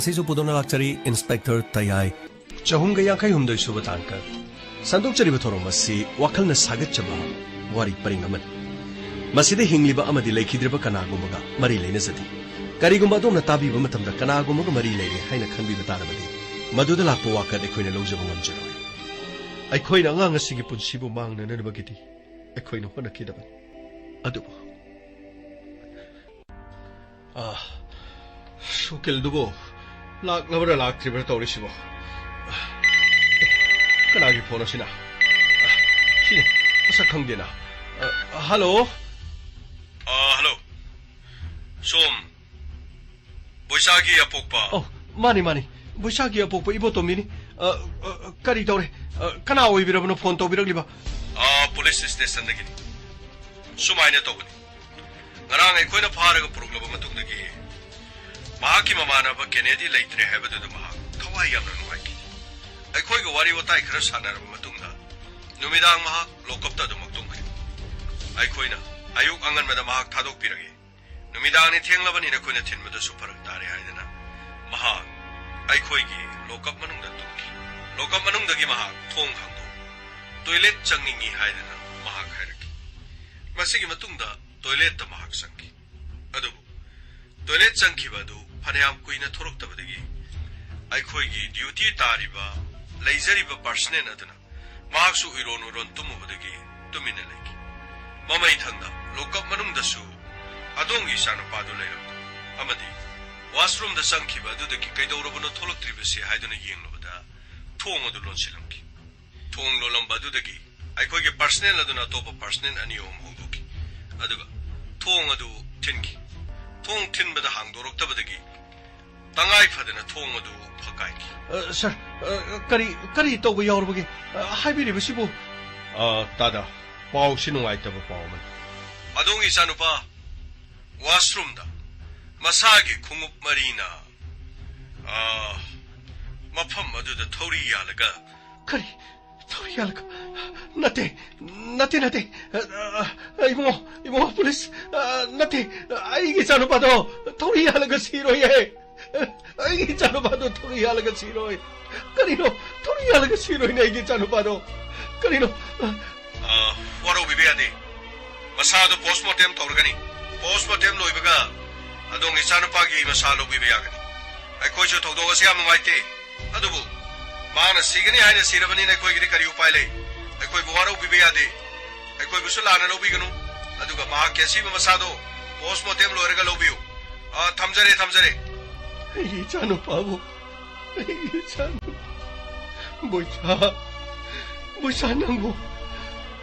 ngasisu pudona lakchari Inspector Tayai chahumga yankai humdoi suba tanka sandokchari bathorom masi wakalna sagatchaba wari paring aman maside hingliba amadi lekhidriba kanagumaga mari leina jati karigumba adomna tabiba matamda kanagumaga mari leire haina khanbiba tarabadi maduda lakpa wakad ekhoina lojaba ngamjaroi aikhoina angang asigi punsibu mangna nanabagidi ekhoina honakidaba adubu shukil dubo lak labra lak tribra tawri sibo kanagi phone asina sine asa khangdena hello hello som boisagi apokpa oh mani boisagi apokpa ibo tomini kari tawre kana oibirabno phone tawbiragliba police station dagi sumaina tawbani ngarang ekhoina pharaga puruglaba matungdagi mahaki mamanaba Kennedy leitre habadu mahak thawai yamna nuwaiki aikhoiga wari watai khara sanaraba matungda numidang mahak lokapta du maktungkhri aikhoina ayuk angan mada mahak thadok piragi numidang ni thenglabani na khoina thinmada suparak tare haidana mahak aikhoigi lokap manungda tukki lokap manungdagi mahak thong khangdo toilet changningi haidana mahak hairaki masigi matungda toilet ta mahak sangki adu toilet changkhibadu फनेयाम कुइना थोरक्तबदगी आइखोइगी duty तारिबा लेजरिबा personnel अदना माक्सु iron उरोन तुमुबदगी तुमिने लेकी ममै थंदा लोकप मनुंगदसु अदोंगी सानुपादु लेरमदु अमदि washroom the संखिबा अदुदगी कैदौरबनो थोलक्त्रिबसे हाइदुना येंगलबदा थोंग अदु लोनसिलमकी थोंग लोलंबा अदुदगी आइखोइगी पर्सनेल अदुना तोपा पर्सनेल अनियोम होदोकी अदुगा थोंग अदु थिनकी थोंग थिनबदा हांगदोरक्तबदगी तंगाई फदना थोंग अदु फकाइकी सर करी तौबा यावरबगे हाइबिरिबसिबो तादा पाउ सिनुवाइतबा पाउमन अदोंगी सानुपा वाशरूम दा मसागी खुंगुप मरीना मफम अदुदा थौरी यालगा करी थौरी यालगा नते इमो police नते आइगी सानुपादो थौरी यालगा सिरोये 아이기 짜노바도 토리야라가 싫어해. 그리노 토리야라가 싫어해. 아이기 짜노바도 그리노 와로 비비야데. 마사도 포스트모템 토르가니. 포스트모템 로이베가 아동이 짜노파기 마사로 비비야가니. 아이코이쇼 토도가 시암 마이테. 아두부 마나 시그니 하이나 시라바니 나이코이기 그리 우파이레. 아이코이 와로 비비야데. 아이코이 부슬라나 로비가노. 아두가 마 캐시바 마사도 포스트모템 로르가 로비요. 탐자레 이 자노 바보, 이 자노, 뭐자 낭고,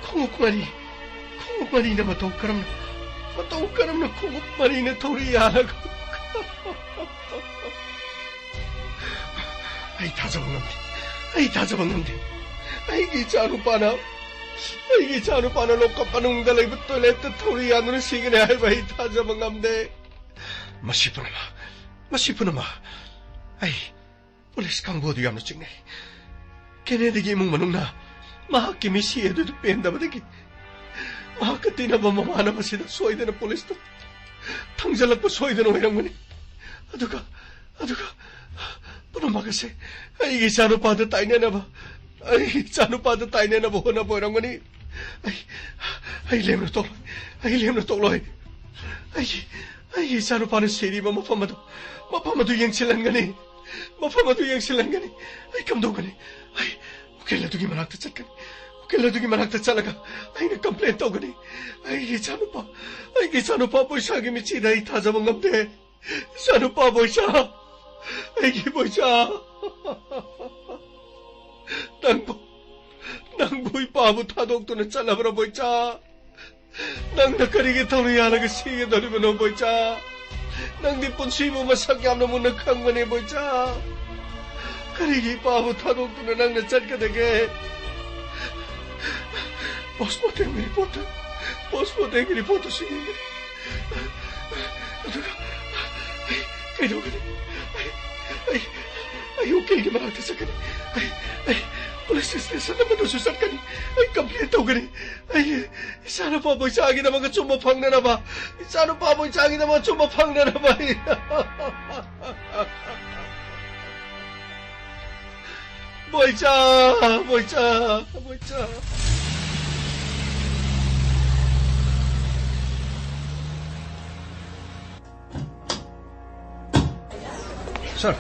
콩옥마리나 마토카람나 콩옥마리나 토리야라고. 아이 다 잡았는데, 아이 자노 빠나 lokappanung dalay toilet 토리야노는 시그네 할바이 다 잡았는데, 마시푸나마 아이 폴리스 강보도 얌나 찍네 걔네들이 뭉마능나 마하키 미시에도 뺀다바데기 마하카 띠나바 마마나 마시다 소이데나 폴리스도 탕잘락부 소이데나 오이랑무니 아두가 뿌나마가세 아이 자누파도 따이네나바 호나 보이랑무니 아이 렘나 똑로이 아이 자누파는 세리바 마파마도 영실랑가니 아이 감동가니 아이 오켈라두기 만학다 찰라가 아이는 컴플레인 떠가니 아이 자누파 보이사기 미치다 이 타자봉감대 자누파 보이사 아이 보이사 낭보 이 바보 타독도는 잘라버려 보이자 낭다거리게 타루야라가 시게 너리면 보이자 낭디 본시모 마삭얌나 문나 강만해 보이자 그리기 바보 타독도는 낭나 짤까되게 포스트모템 리포트 시기네 누가 아이 ay ukil ki marata sa kani. Ay, police station naman doon susat kani. Ay, complete daw kani. Ay, sana pa boy sa akin na mga sumapang na ba? Sana pa boy sa akin na mga sumapang na ba? Boy cha. Sir,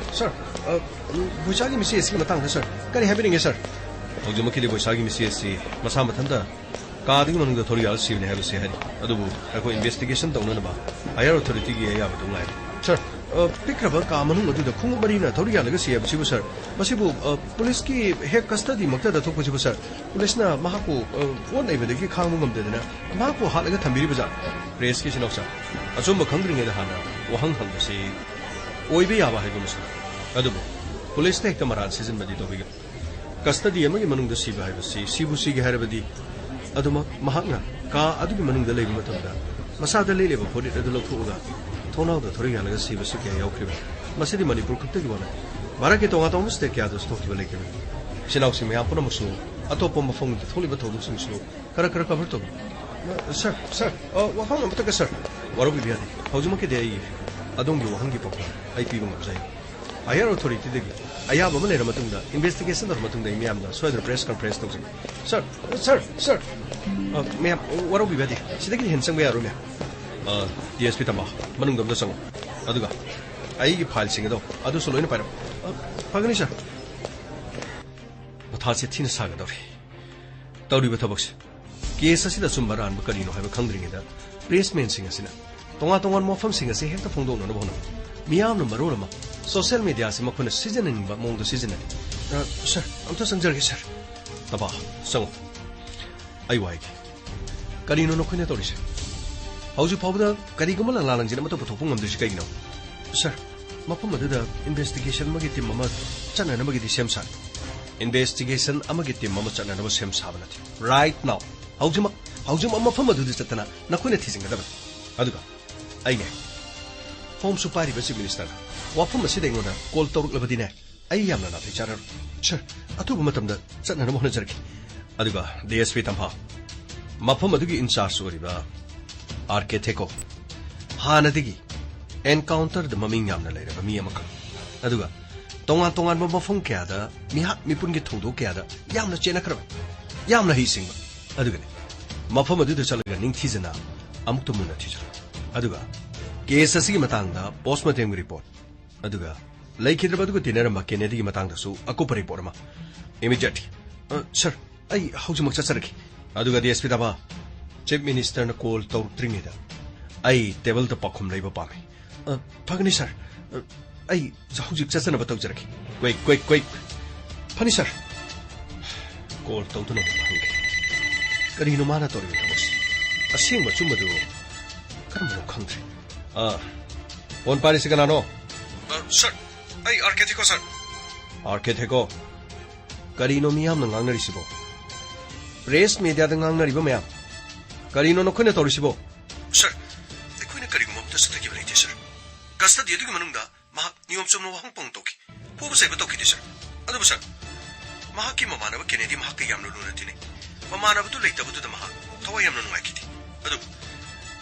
Boysagi misi esi matang sir. Kari happening sir. Hoji makili Boysagi misi esi masa mathanda kaadi manungda thori al sivne have se hari. Adubu ako investigation tawna ba. Higher authority gi ya badung lai. Sir, pikraba ka manung adu da khung marina thori ya laga siya sibu sir. Masibu police ki head custody makta da thokpo sibu sir. Police na mahako won ai badagi khang mungam de na. Mahako halaga thambiri baza. Press ki sinoksa. Asum khangring da hana wahang hang da se ओइबे याबा है गुमस अदुबो police take तमरान season मदी तोबिग custody अमगी मनुंग the सिबा है बसी सिबुसी गे हरबदी अदुमा महांगा का अदुगी मनुंग the लेबि मतमदा मसा the लेलेबो फोडिट अदु लखुगा थोनाव the थोरि यालगा सिबसु के यावख्रिबा मसिदि मणिपुर खुक्तगी बना बारा के तोंगा तोंग स्टेक या दस तोखिबा लेकेबे सिनावसि मया पुना मुसु अतोपो मफंग द थोलिबा थोदु सिंसु करा कवर तो सर वहां अमतक सर वरो बिबियादि हौजुमा के दे adongi wahangi pokka ai pibu ngapsai higher authority degi ayaba male ramatungda investigation ramatungda imiamda soidra press conference tawsi sir me waro bibadi sidagi hensang me yaro me DSP tama manungdam da sang aduga ai gi file sing do adu soloina param pagani sir mathase thina saga dori tawri bathabaks case asida sumbaran ba karino haiba khangdringi da press men sing asina तोंगा मौफम Singh से हेक्ट फोंदोन होना मियाम Marol social media से मखुन seasoning मोंग season sir अमता संजरगे sir तबा संग आई Y करीनो नखुने तोरिसे हौजु फावदा करीगुम लालांजिन मतो पथोप ngमदिस कइनो sir मफम मदुदा investigation मगे team mama चनन मगे the same सा investigation अमगे team mama चनन मगे सेम सा बनति राइट नाउ हौजु मफम मदुदि चतना नखुने थिसिंगदा अदुगा आइने फॉर्म सुपारी बसी मिनिस्टर वाफम असिदेंगोना कॉल तौरुक्लबदिने आई यामना ना थैचारर सर अतुब मतमदा चनना मोहन जरकी अदुगा डीएसपी तंफा मफम अदुगी इंचार्ज ओरिबा आरके थेको हानदिगी एनकाउंटर द ममिंग यामना लेरबा मी अमक अदुगा तोंगान मफम क्यादा मिहाक मिपुनगी थौदो क्यादा यामना चेनखरबा यामना हिसिंग अदुगने मफम अदुदा चलगा निंगथिजना अमुक्तो मुना थिजर अदुगा केस असगी मतंगदा पोस्टमार्टम रिपोर्ट अदुगा लेखिद्रब अदुगा तिनरम केनेडी की मतंगदसु अकुप रिपोर्ट मा इमीडिएट सर आई हौजमक चसरकी अदुगा डीएसपी दबा चीफ मिनिस्टर न कॉल तौत्रिंगेदा आई टेबल द पखुम लेबा पामे फगनी सर आई हौजिक चसना बतौजरकी क्विक फनी सर कॉल तौतुनो करिनो माना तोरि थबस असेंग चुमदु करमनो खंद्रे फोन पारी से कनानो सर आई आरके थेको करीनो मियाम नंगांगनरिसिबो प्रेस मीडिया द ngangnariba मैम करीनो नखोने तोरिसिबो सर एखोइना करीगुम त सतगी बलेते सर कस्टडी दुगी मनुंगदा मा नियम चुमनो वाहं पंग तोकी पोबो सेबो तोकी सर अदुबो सर मा की ममानब केनेडी मा के यामनो लुनतिने ममानब तु लेतबु द मा थवा यामनो नुंगाइकिति अदु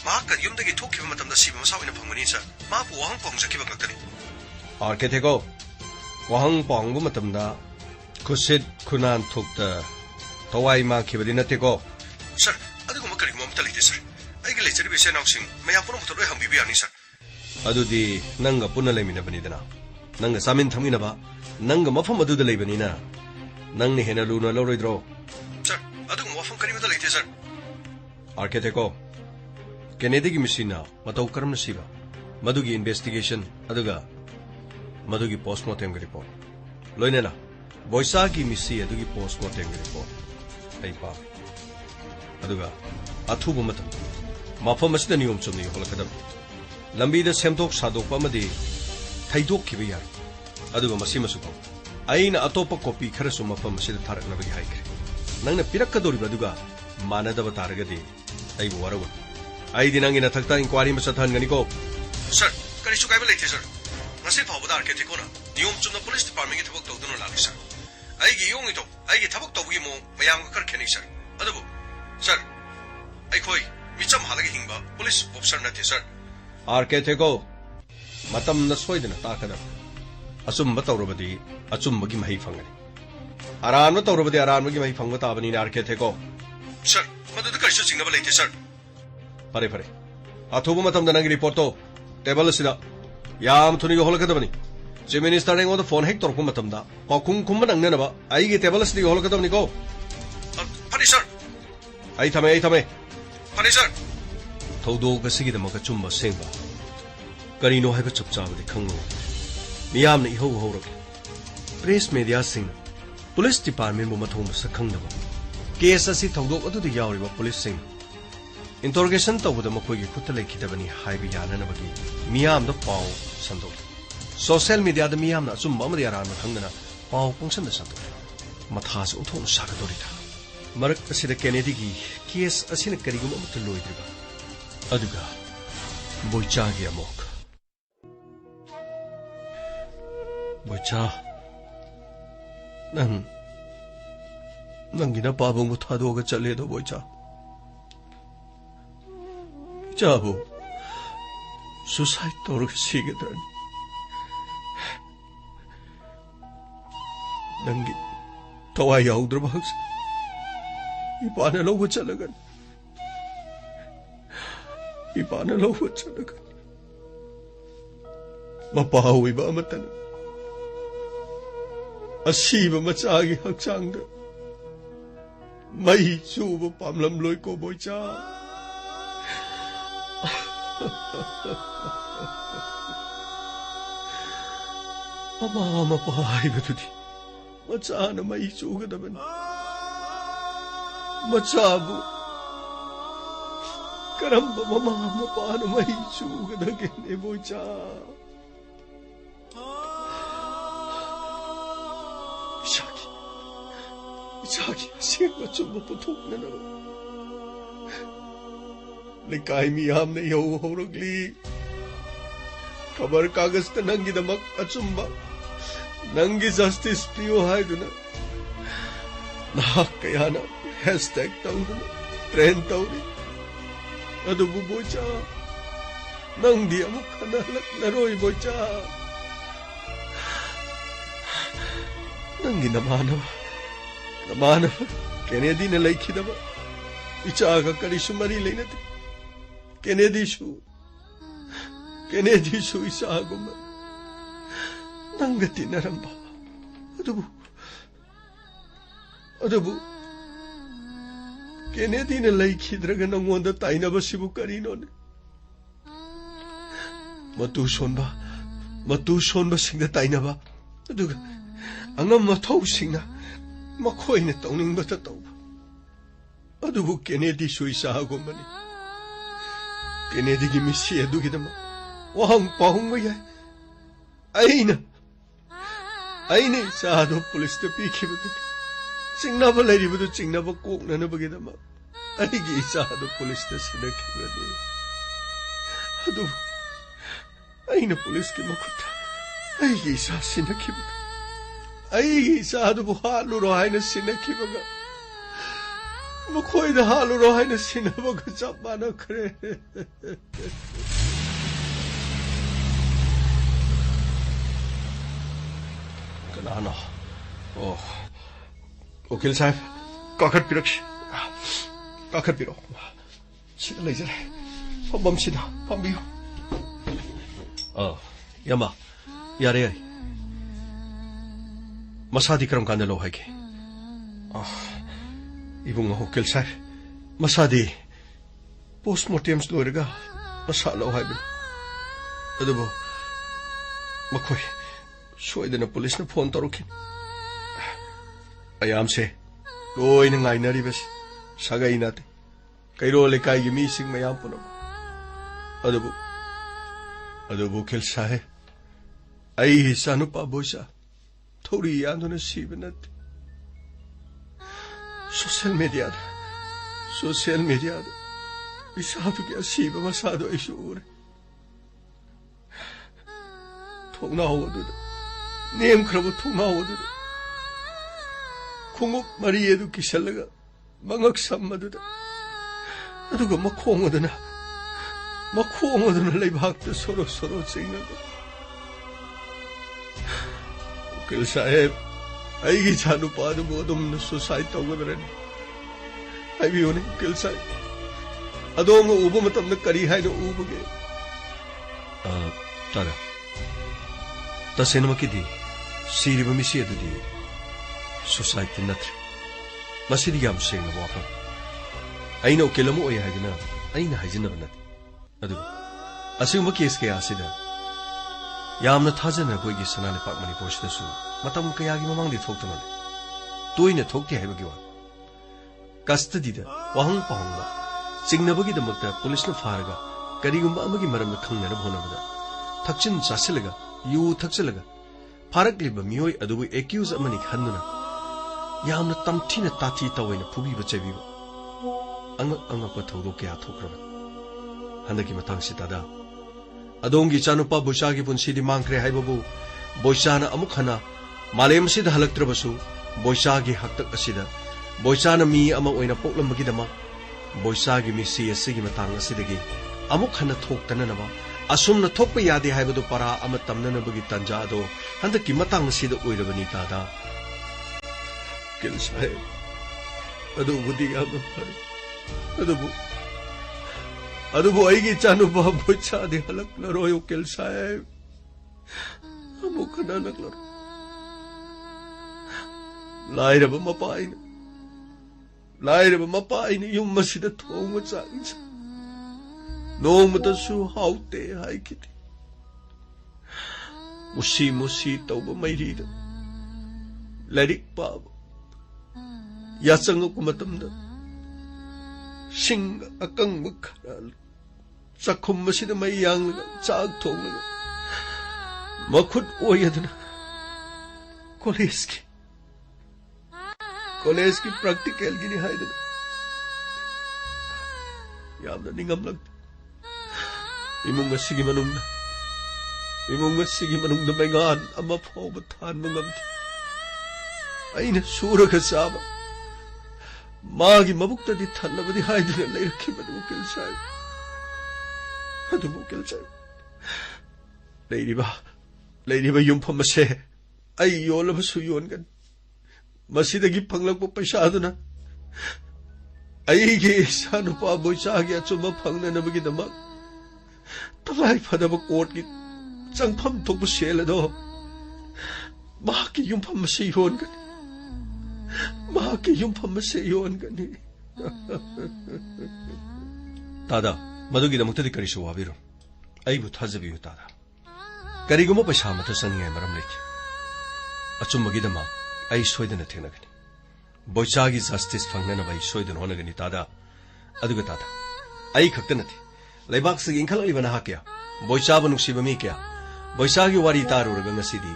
माक युमदगी थोखिबा मतमदा सिबा मसावइना फंगनी सर मा पु वाहं पंग जकिबा कक्तनी आरके थेको वाहं पंगबु मतमदा खुसित खुनान थोकता थवाई मा खिबदि नतेको सर अदुगुम करिगुम अमता लेते सर आइगे लेचरि बेसे नाउसिंग मया पुनो मथलो हंबिबि यानी सर अदुदि नंगा पुना लेमिनबनिदना नंगा सामिन थमिनबा नंगा मफम अदुदा लेबनिना नंगने हेना लुना लौरोइद्रो सर अदुगुम वफम करिबदा लेते सर आरके थेको केनेडी की मिसिना मतौ करम नसीबा मधुगी इन्वेस्टिगेशन अदुगा मधुगी पोस्टमार्टम की रिपोर्ट लोइनेना बोइसा की मिसी अदुगी पोस्टमार्टम की रिपोर्ट आई पा अदुगा अथुब मतम मफम असिदा नियम चुमनि होलकदम लंबीदा सेमदोक सादोक अमदि थैदोक खिबि यार अदुगा मसी मसुको आइना अतोप कॉपी खरसु मफम असिदा थारकनबगी हाइख्रे नंगना पिरक्कदोरिबा अदुगा मानदबा तारगदि आइबो वरगो आई दिनांगी नथक्ता इंक्वायरी में सथानगनी को सर करी सुकाइबा लेते sir ngasi phawbada architect na niyom chumna police department gi thabak tawduna lali sir aigi yong ito aigi thabak tawgi mo mayam ka khani sir adabu sir ai khoi micham halagi hingba police officer na the sir architect ko matam na soidana takada asum batawrabadi achum bagi mahi phangani aran batawrabadi aran bagi mahi phangba tabani na architect ko sir madu da kaisha singa balai the sir pare pare athubu matam da nang report to table sida yam thuni holakadabani chief minister nengo phone hek torku matamda pakhung khumba nangnana ba ai gi table sidi holakadabani ko pani sir ai thame pani sir thodo ga sigi da maka chumba sengba karino haiba chupcha ba khangno miyam na iho ho rak press media sing police department bu mathong sa khangdaba case asi thodo adu di yawri ba police sing interrogation tawda makoi gi khutta lekhidabani haibi yana na bagi miyam da paw sandok social media da miyam na chum ma yaran ma khangna paw pungsan da sandok mathas uthon sagadori da marak asida kennedy gi case asina karigum amta loidriba aduga boicha gi amok boicha nang gina pabong mo thado ga chale do boicha Jabu, suicide torok sigadan. Nangi tawai yaudra bahas. Ipana lawa chalagan. Mapahawi ba amatan? Asiba matsagi haksangda. May suba pamlamloy ko boycha. Mama pahay ba tudi? Matsa na maisuga naman. Matsabo. Karamba mama paano maisuga na gini mo siya? Isaki, siya matsumba putok na naman. Likay miyam na ihuhurugli. Kabar kagas na nanggi damak at sumba. Nanggi justice piyo hay doon na. Nakakaya na hashtag taon doon na. Trend taon rin. Ado bubo siya. Nang di amok kanalak na roy boy siya. Nanggi naman na ba? Naman na ba? Kennedy na laiki na ba? Icha ka karisumari lay natin. Kennedy su isa agum nanggati naramba adubu Kennedy na laiki draga nang wanda tayo na ba sibu karino matuson ba singda tayo na ba aduga ang mataw sing na makoy na tauning ba tataw adubu Kennedy su isa agum mani Kennedy gi misi adu gi dama wahang pahung ba yan ayna sado police ta piki ba singna ba lady ba to singna ba kuk na na ba gi dama ay gi sado police ta sinaki ba di adu ayna police ki makuta ay gi sa sinaki ba ay gi sado buhalo rohay na sinaki ba ga Makoy na halo rohay na sinabag sa panak rin. Kanano? Oh. Ukil sahib, kakad pirok siya. Kakad pirok. Sila laser. Pambam sila. Pambiyo. Yama. Yari. Masadi karam kandalo hay ki. Ibong hukil sir, masadi, postmortem story ka, masalaw hay bin. Ano ba, makoy, suwede na polis na phone tarukin. Ayam se, loy na ngay naribas, sagay natin. Kairo le kay gimising mayam po naman. Ano ba, kil sir, ay sano pa boy sa, toriyan na sibin natin. Social media isabi kaya siba masado ay suuri थोंनाव अदुदा नेमख्रब थोंनाव अदुदा खुंगुप मरी अदु किसलगा मंगक सम अदुदा अदुगा मखोंग अदुना लेबाक्ता सोरो सोरो चिंगगा उकिल साहेब अईगी इचानुपादुबु अदुमना suicide तौगदरनि हाइबियोने उकिल साहेब अदोंगा उबु मतमदा करी हाइना उबगे तारा तसेनमकिदी सिरिबा मिसी अदुदी suicide नथ्रे मसिदी याम सेंगना वाफम अइना उकिल अमु ओय हाइदना अइना हाइजिनबा नथि अदु असिगुम्बा केस कया असिदा यामना थाजना अखोइगी सनालेपाक मणिपुरसिदसु मतम कयागी ममांगदि थोक्तनाले तोइना थोक्ते हाइबगी वा कस्टडीदा वाहंग पाहंगबा चिंगनबगीदमक्ता पुलिसना फारगा करिगुम्बा अमगी मरमदा खंगनब होनबदा थक्चिन चासिलगा यू थक्चलगा फारकलिबा मियोय अदुबु एक्यूज अमनि खन्नुना यामना तमथिना ताथि तवैना फुबीबा चेबीबा अंगप थौदो कया थोक्रबा हंदकी मतंगसितादा अदोंगी चानुपा बोइसागी पुनसिदि मांखरे हाइबबु बोइसाना अमुक हना मालेमसिदा हलक्त्रबसु बोइसागी हक्तक असिदा बोइसाना मी अमा ओइना पोक्लमबगीदमा बोइसागी मिसी असिगी मतंग असिदगी अमुक हना थोक्तननबा असुमना थोक्पा यादे हाइबदु परा अमा तमननबगी तंजादो हंदकी मतंग सिदा ओइरबनी तादा किल साहेब अदुबुदी यामना फरे अदुबु अईगी चानुपा बोइसादि हलक्लरोय उकिल साहेब अमुक हना नक्लरो लाइरबा मपा आइना युम मसिदा थोंगबा चांग नोंमतसु हाउते हाइकिदि मुसी तौबा मैरीदा लाइरिक पाबा याचंगक मतमदा सिंग अकंग खरा चखुम मसिदा मै यांगलगा चाक थोंगलगा मखुद ओयदना कॉलेज की प्रैक्टिकल गिनी हाइदना यामना निंगमलक इमुंग असिगी मनुंगदा मैगान अमा फावबा थानबा ngamdi अइना सूरगा चाबा मागी मबुक्तदि थन्नबदि हाइदना लेरखिबदु उकिल साहेब अदुबु उकिल साहेब लेरिबा युमफम असे अई योलबसु योनगन मसिदगी फंगलकपा पैसादुना अईगी इचानुपा बोइसागी अचुम्बा फंगननबगीदमक तलाई फदबा कोर्ट की चंगफम थोकबा सेलदो माकी युमफम असे योनगनी तादा मदुगीदमक्तदि करिसु वाबिरो अईबु थाजबियु तादा करिगुम्बा पैसा मथ सनिङाइ मरम लेखि अचुम्बगीदमा आई सोइदन थेंगनगनी बोइसागी जस्टिस फंगनब आई सोइदन होनगनी तादा अदुगा तादा आई खक्ता नथि लेबाक से इंखललिबा नहा क्या बोइसाबा नुक्सिबा मी क्या बोइसागी वारी तारुरगा ngasiदी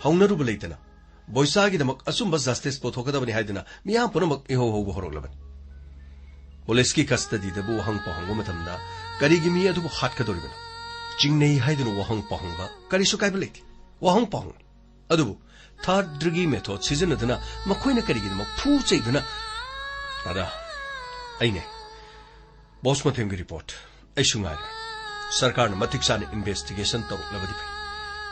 हौनरुबा लेतना बोइसागीदमक अचुम्बा जस्टिस पोथोकदबनि हाइदना मियाम पुनमक इहो होबो हरोलबन पुलिस की कस्टडीदबु वहंग पहंगबा मतमदा करिगी मी अदुबु हाटकदोरिबन चिंगनेई हाइदनु वहंग पहंगबा करिसु काइबा लेति वहंग पहंग अदुबु थर्ड डिग्री मेथड सिजनदना मखोइना करिगिदमक फू चैदना तादा अइने बॉस मथेंगी रिपोर्ट ऐसुंगार सरकार मतिक चाना इन्वेस्टिगेशन तौरलबदि फै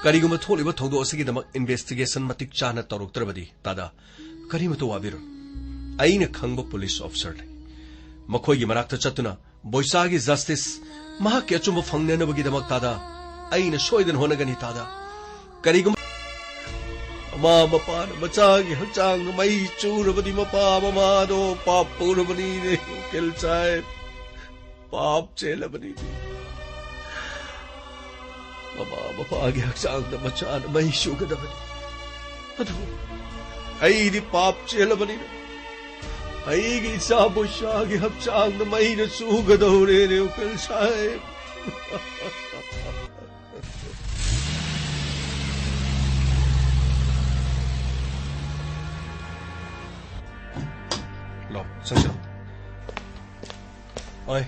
करिगुम्बा थोलिबा थौदो असिगिदमक इन्वेस्टिगेशन मतिक चाना तौरक्तरबदि तादा करिमतो वाबिरो अइना खंगबा पुलिस ऑफिसर ले मखोइगी मराक्ता चतुना बोइसागी जस्टिस महाके अचुम्बा फंगननबगिदमक तादा अइना सोइदन होनगनी तादा करिगुम्बा मा मपान मचागी हचांग मई चूरबदी मपा ममादो पाप पुरबनी ने उकिल साहेब पाप चेलबनी ममा मपागी हचांग मचान मई चूगदबनी अदु अईदी पाप चेलबनी अईगी इचा बोइसागी हचांग मई ने चूगदौरे ने उकिल साहेब चंगो ओए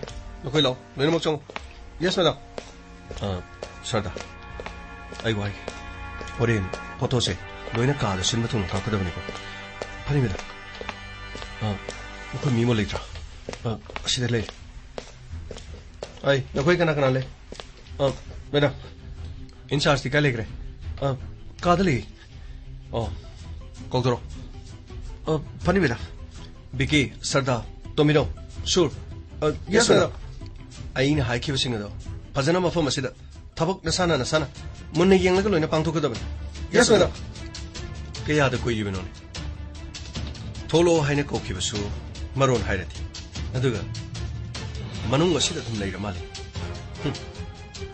नखोइ लोइनमक चंगो यस मैडम सरदा आई 호렌 포토세 너희는 가다 신부통 가거든요. 파니메다. 그 미몰 레이트라. 시들레. 아이, 너희 가나가나래. 매டம். 인차르스 가 레그래. 가들리. 거기로. 파니메다. 비키, सरदा, तोमिनो, शूर, yes मैडम। आईने हाई की बसिंग दो, फजना मफ़ो मसीदा, थबक नसाना, मुन्ने यंग लगा लोइना पांगतो कदम। yes madam. के याद कोई ये बनोने। थोलो हाइने कोकी बसु, मरोन हाई रहती। अदुगा, मनुंग मसीदा तुम नहीं रमाले।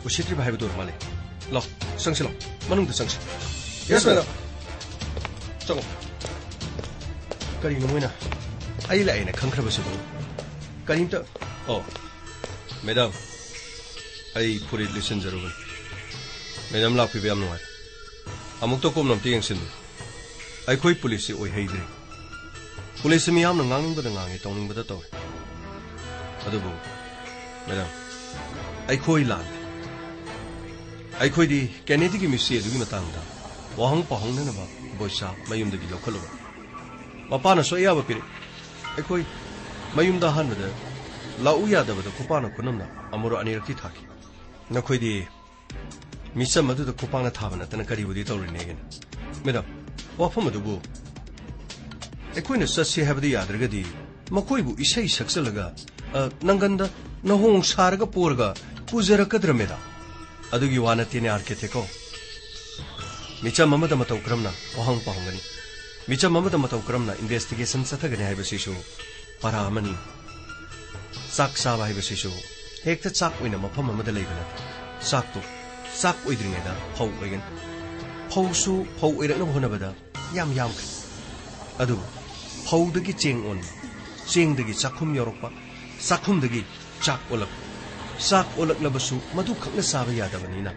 उशित्री भाई बदोर माले। लो, संग लो, मनुंग तो संग। yes madam. चलो। करी नमुना। आई लाइन खंखरबसुबु करीमता मैडम आई पुरी लिसन जरूर मैडम लाफिबे याम नुवाय अमुक तो कोमनमते यंगसिनु आई कोई पुलिस ओइ हैद्रे पुलिस मियाम न ngangningबदा ngangi tongningbada tawre adubu madam आई कोई लान आई कोई दी कैनेडी की मिसी दुगी मतंगदा वहंग पहंगनबा बोइसा मयुमदगी लोखलुबा मपाना सोयाबा पिरे अखोई मयुमदा हनबदा लाउ यादबदा खुपाना खुनमना अमरो अनिरक्ति थाकी नखोइदी मिसम अदुदा खुपाना थाबना तना करिबुदी तौरिनेगन मैडम वाफम अदुबु अखोइना सस्य हैबदी यादरगदी मखोइबु इसै सक्सलगा नंगंदा नहोंग सारगा पोरगा पुजरकद्र मेदा अदुगी वानतिने आर्केथेको मिचम अमदा मतौ क्रमना वहंग पहंगनी मिचम अमदा मतौ क्रमना इन्वेस्टिगेशन सथगने हाइबसिसु परामनी चाक साब हाइबसिसु हेक्ता चाक ओइना मफम अमदा लेबना चाक ओइद्रिङेदा फौ ओइगन फौसु फौ ओइरकना होनबदा याम अदु फौदगी चेंग ओन चेंगदगी चाखुम यौरकपा चाखुमदगी चाक ओलक लबसु मधु खकना साबा यादबनिना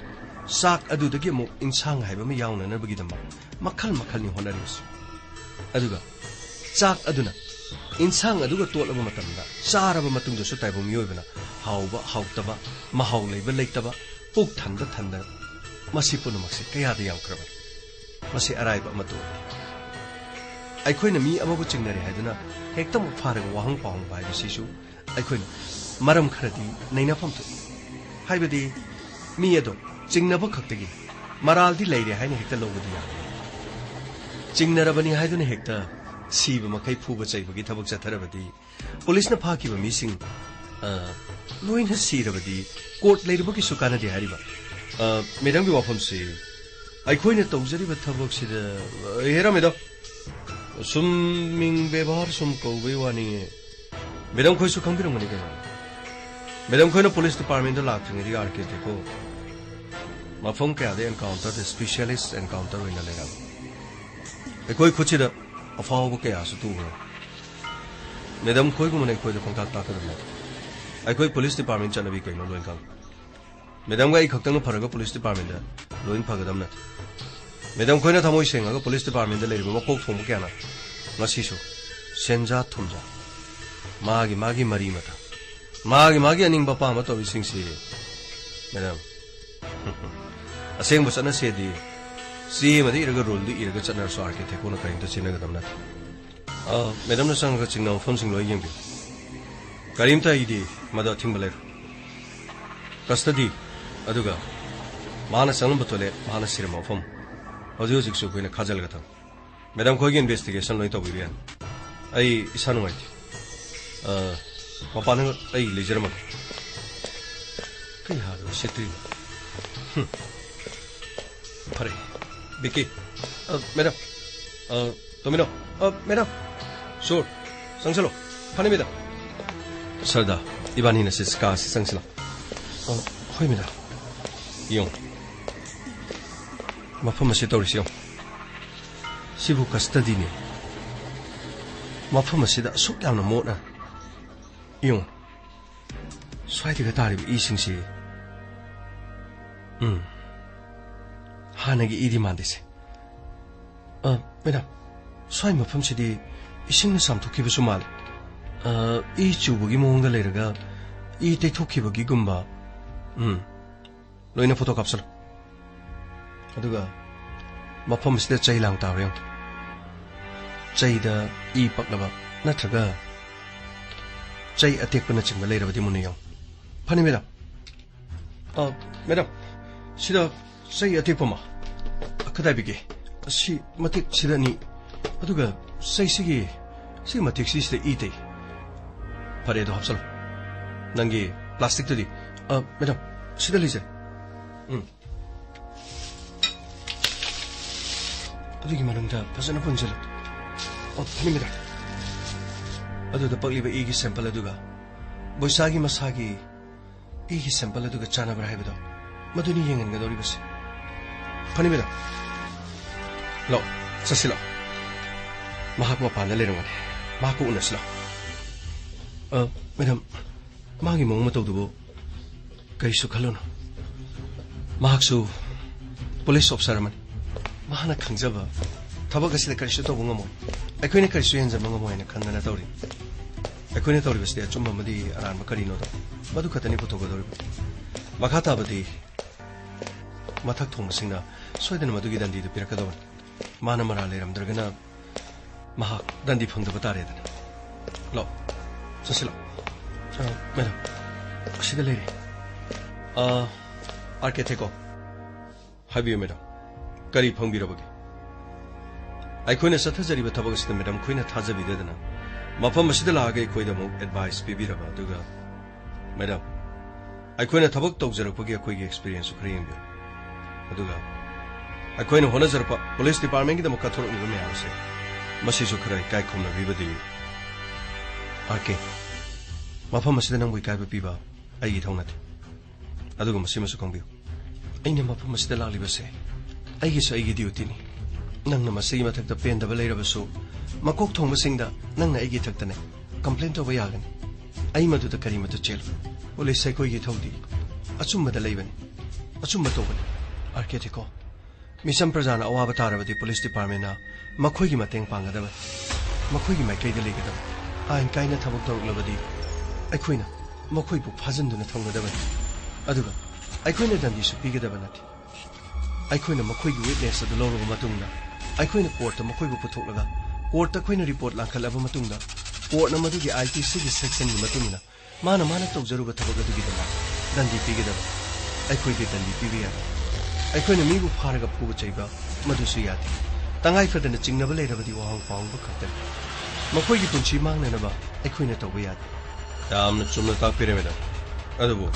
चाक अदुदगी मु इंसांग हाइबमा यावननबगिदमा मखल नि होनरिसु अदुगा चाक अदुना इंसांग अदुगा तोलबा मतमदा चारबा मतुंगदसु ताइबु मियोइबना हाउबा हाउतबा महाउ लेबा लेतबा पुक थंदा मसी पुनमक्से कयादा यामख्रबा मसी अराइबा मतु अखोइना मी अमबु चिंगनरे हाइदुना हेक्तम फारगा वाहंग पाहंग बाइबसिसु अखोइना मरम खरदी नैनाफम थु हाइबदी मी अदो चिंगनबा खक्तगी मरालदी लेरे हाइने हेक्ता लोगदि या चिंगनरबनी हाइदुना हेक्ता सीबा मखै फुबा चैबगी थबक चथरबदी पुलिसना फाकिबा मिसिंग लोइना सीरबदी कोर्ट लेरबगी सुकानादि हारिबा मेडमगी वाफमसे अखोइना तौजरिबा थबकसिदा हेरा मेडम सुम मिंग व्यवहार सुम कौबे वानी मेडम खोइसु खंबिरंगनि के मेडम खोइना पुलिस डिपार्टमेंट लाक्थिंगदि आरके देखो मफम कयादे एनकाउंटर स्पेशलिस्ट एनकाउंटर होइना लेरा अखोइ खुचिदा अफाव कया सुतु मेडम खोइ गुमने खोइ पंका ताकदम अखोइ पुलिस डिपार्टमेंट चनबी कइनो लोइन कांग मेडम गा खक्तंग फरगा पुलिस डिपार्टमेंट लोइन फगदम नत मेडम खोइना थमोइ सेंगा पुलिस डिपार्टमेंट लेरिबा मकोक थोंब कयाना ngasisu senja thumja magi mari mata magi aning bapa ma to bisingsi madam aseng bosana se di si ma di iraga rule di iraga chana so arke the ko na kain to china ga damna madam na sang ga chingna phone sing loi yeng bi karim ta idi mada thingbaler custody aduga mana sanam botole mana sirma phom hoji hoji su koina khajal ga tham madam खोगी investigation लोई तो बिरियान आई इसानु माइती मपान आई laser मग कई हार शेत्री फरे बिकी madam तो मिनो madam शोर संगसलो फने madam सरदा इबानी ने सिस्का संगसलो होय मैडम यो मफम से तोरिसियो सिबु कस्टडी ने मफम असिदा सुक यामना मोना इयो स्वाइदिगा तारिब इसिंगसि हानगी इदि मानदिसे मैडम स्वाइ मफम सिदि इसिंगना सामथोखिबसु माल इ चुबुगी मोंगदा लेरगा इ तैथोखिबगी गुम्बा लोइना फोटो काप्सल अदुगा मफम से चई लांग तावरे चई द ई पकलबा नत्रगा चई अतेकपना चिंग लेरबदी मुने यौ फनी मैडम मैडम सिदा चई अतेकपमा कदाय बिगे सि मतिक सिदानी अदुगा चई सिगी सि मतिक सिदा इते फरे दो हप्सल नंगी प्लास्टिक तुदी मैडम सिदा लीजे अदुगी मनंगदा फजना पुंजल फनी मैडम अदुदा पगलिबा इगी सैंपल अदुगा बोइसागी मसागी इगी सैंपल अदुगा चानबरा हाइबदो मदुनी येंगनगदोरिबसे फनी मैडम लो ससिलो महाक मपान लेरंगने महाको उनसलो मैडम मागी मौंग मतौदुबो करिसु खलोनो महाकसु पुलिस ऑफिसर मनि महाना खंगजबा थबक असिदा करिसु तौबो ngamo अखोइने करिसु हेंजबा ngamo हैना खनना तौरि अखोइने तौरिबसदे अचुम्बा मदि अरानबा करिनो दो मदु खतनि पुथोगदोरिबो मखा ताबदि मथक थोंगसिंना सोयदन मदुगी दंदी दु पिरकदोबन माना मरा लेरमद्रगना महाक दंदी फंगदबा तारेदना लो ससिलो मैडम सिदा लेरे आरके थेको हाबियो मैडम करी फंगबिरबगे अखोइने सथजरिबा थबगसिदा मैडम खोइना थाजबिददना मफम असिदा लागे खोइदमु एडवाइस पिबिरबा दुगा मैडम अखोइने थबक तौजरपगे अखोइगे एक्सपीरियंस खरे यंबियो अदुगा अखोइने होनजरपा पुलिस डिपार्टमेंट गिदमु कथोरनिबा मयामसे मसिसु खरे काय खुमना बिबदि आरके मफम असिदा नंगु इकायबा पिबा आइगी थौनाते अदुगा मसिमसु खंबियो अइने मफम असिदा लालिबसे आइगिसु आइगी ड्यूटीनी नंगना मसिगी मथक्ता पेंदबा लेरबसु मकोक थोंबसिंगदा नंगना आइगी थक्तने कंप्लेन तोबा यागनी आई मदुदा करी मदु चेल पुलिस साइकोइगी थौदी अचुम्बदा लेबनी अचुम्बा तोबनी आरके थेको मिसम प्रजाना अवाबा तारबदी पुलिस डिपार्टमेंटना मखोइगी मतेंग पांगदबा मखोइगी माइकैदा लेगदबा आइन काइना थबक तौरलबदी अखोइना मखोइबु फाजनदुना थंगदबनी अदुगा अखोइना दंदीसु पिगदबा नथि अखोइना मखोइगी विटनेस अदु लौरबा मतुंगना अखोइना कोर्ट मखोइबु पुथोकलगा कोर्ट अखोइना रिपोर्ट लांखलबा मतुंगदा कोर्टना मदुगी आईपीसी गी सेक्शन गी मतुंगना माना तौजरुबा थबक अदुगिदमा दंदी पिगदबा अखोइगे दंदी पिबिया अखोइना मीबु फारगा फुबा चैबा मदुसु यादे तंगाई फदना चिंगनबा लेरबदी वाहंग पाउंगबा खक्तन मखोइगी पुंची मांगनबा अखोइना तौबा यादे यामना चुमना ताकपिरे मैडम अदुबो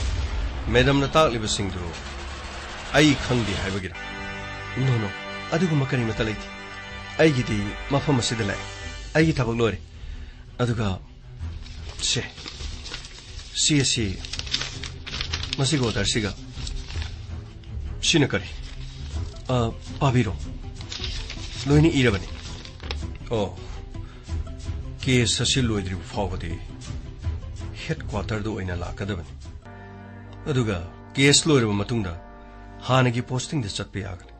मैडमना ताकलिबसिंगदु आई खंगदे हाइबगिरा नो अदुगुमा करी मता लैथि आइगिदि मफम असिदा लाय आइगी थबक लोरे अदुगा सी मसिगो दर्सिगा सिना करी पाबिरो लोइनी इरबनी ओ केस असि लोइद्रिबु फावबदि हेडक्वार्टर दो ओइना लाकदबनी अदुगा केस लोइरबा मतुंगदा हानगी पोस्टिंग द चटपे यागनी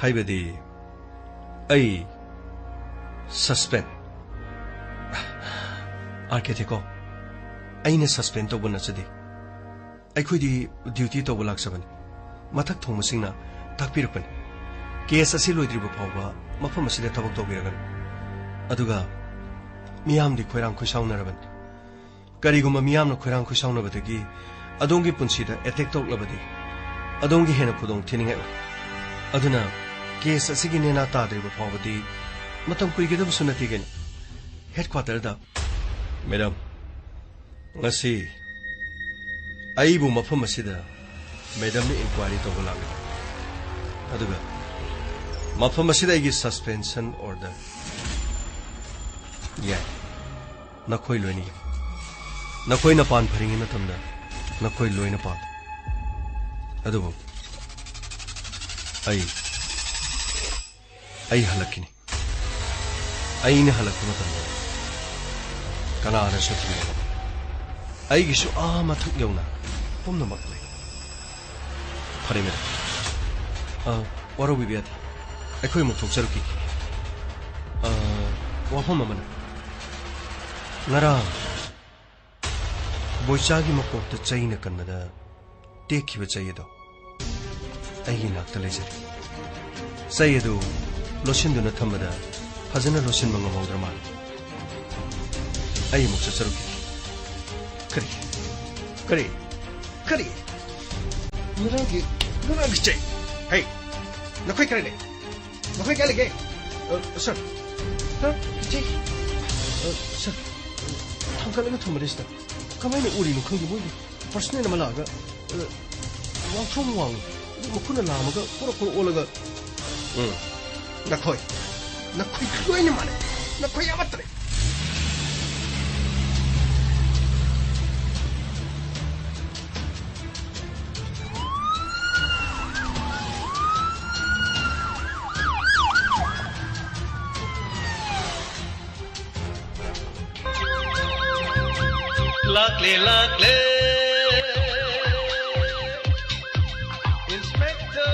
हाइबदि आई सस्पेंड आरके थेको आइने सस्पेंड तौबा नचदि अखोइदि ड्यूटी तौबा लाक्सबनी मथक थोंबसिंगना ताकपिरपनी केस असि लोइद्रिबा फावबा मफम असिदा थबक तौबिरगन अदुगा मियामदि खोइरांग खोइसाउनरबनी करिगुमा मियामना खोइरांग खोइसाउनबदगी अदोंगी पुंसीदा एटेक तौलबदी अदोंगी हेना खुदोंग थिनिंgai अदुना केस असिगी नेना ताद्रिबा फावबदी मतम कुइगदबसु नतिगन हेडक्वार्टर दा madam ngasi aibu mafam asida madam ने इंक्वायरी तौबा लागे अदुगा मफम असिदा आइगी सस्पेंशन ऑर्डर याय नखोइ लोइनी नखोइ न पान फरिंगी मतमदा नखोइ लोइना पान अदुबो आई हलकिनी आइने हलकु मतमदा कनाना सुथि आइगिसु मथक यौना पुम्नमक लೈ फरे मेरा वारो बिबियाति अखोइ मुक थोकचरुकी वाफम अमना ngara boichagi makokta chaina kanada tekhiba chaido ai nakta leisari Say it, Loshin do not Tamada, Hazana Loshin Mangamodraman. I am Saruki. Curry. Nuragi. Hey, no quick ready. No quick allegate. Sir. Sir. Tankalina Tomarista. Come in Uri no Kungi Movie. Personal Malaga. Wang from Wang. Mukuna Lamaga, Puroko Olaga. Nakoi. Nakoi any money. Nakoi Amatri. Luckily, Inspector,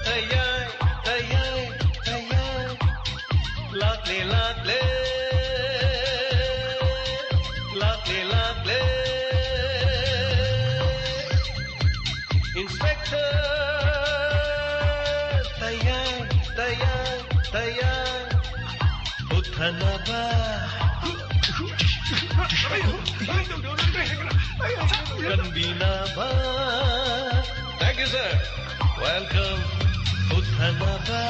tayay, luckily, Inspector, tayay, uthana ba? Kanbina ba? Thank you, sir. Welcome. Uthana ba?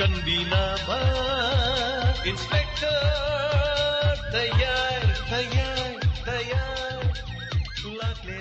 Kanbina ba? Inspector, tayar. Lakle.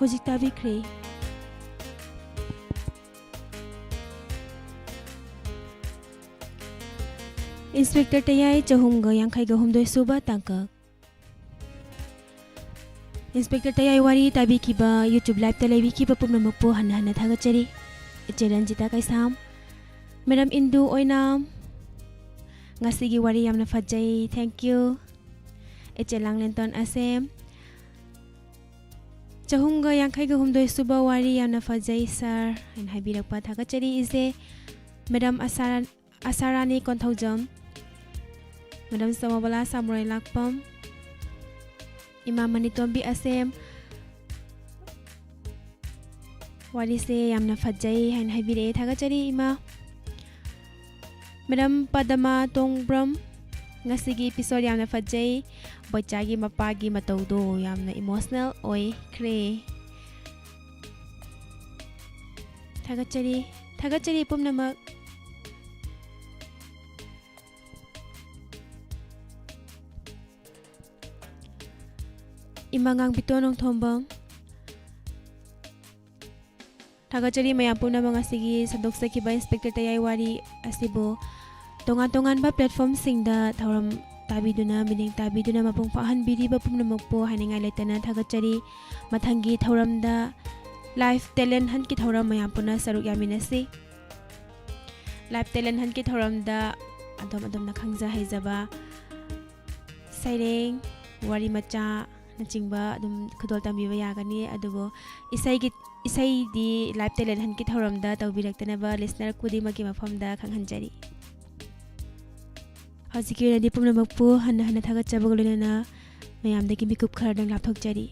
Hojik tabikre. Inspector tayai chahumga yangkai ga humdoi suba tangka. Inspector tayai wari tabi kiba YouTube live televi kiba pumna mukpo hana thaga chari. Icheran jita kaisam. Madam Indu oinam. Ngasigi wari yamna fajai. Thank you. Ichelang lenton asem. Chahumga yangkai ga humdoi suba wari yamna fajai sir. And habirak pa thaga chari ise. Madam Asarani Kontaujam. Madam Samabala Samurai Lakpam. Imam Manitombi Asem. Wari se yamna fajai and habire thaga chari ima. Madam Padama Tongbram. Ngasigi episode yamna fajai. Bochagi mapagi mataudo yamna emotional oi kre. Thaga chari pum namak. Imangang bitonong thombang. Thaga chari mayam pum namang asigi sadok sakiba inspector tayai wari asibo. Tongan ba platform singda thauram tabiduna bining tabiduna mapung pahan biri ba pum namok po haningai letana thaga chari mathangi thauramda life talent हन की थौरम मयाम पुना सरुक यामिनसी life talent हन की थौरम दा अदम अदम ना खंगजा हैजबा सैरेंग वारी मचा नचिंबा अदम खुदोल तंबीबा यागनी अदुबो इसै दी लाइफ टेलेंट हन की थौरम दा तौबिरक्तनबा लिसनर कुदिमकी मफमदा खंगहनजरी हजिकी रदी पुनमकपु हन हन थागत चबगलुना मयामदगी मिकुप खरदंग लापथोकजरी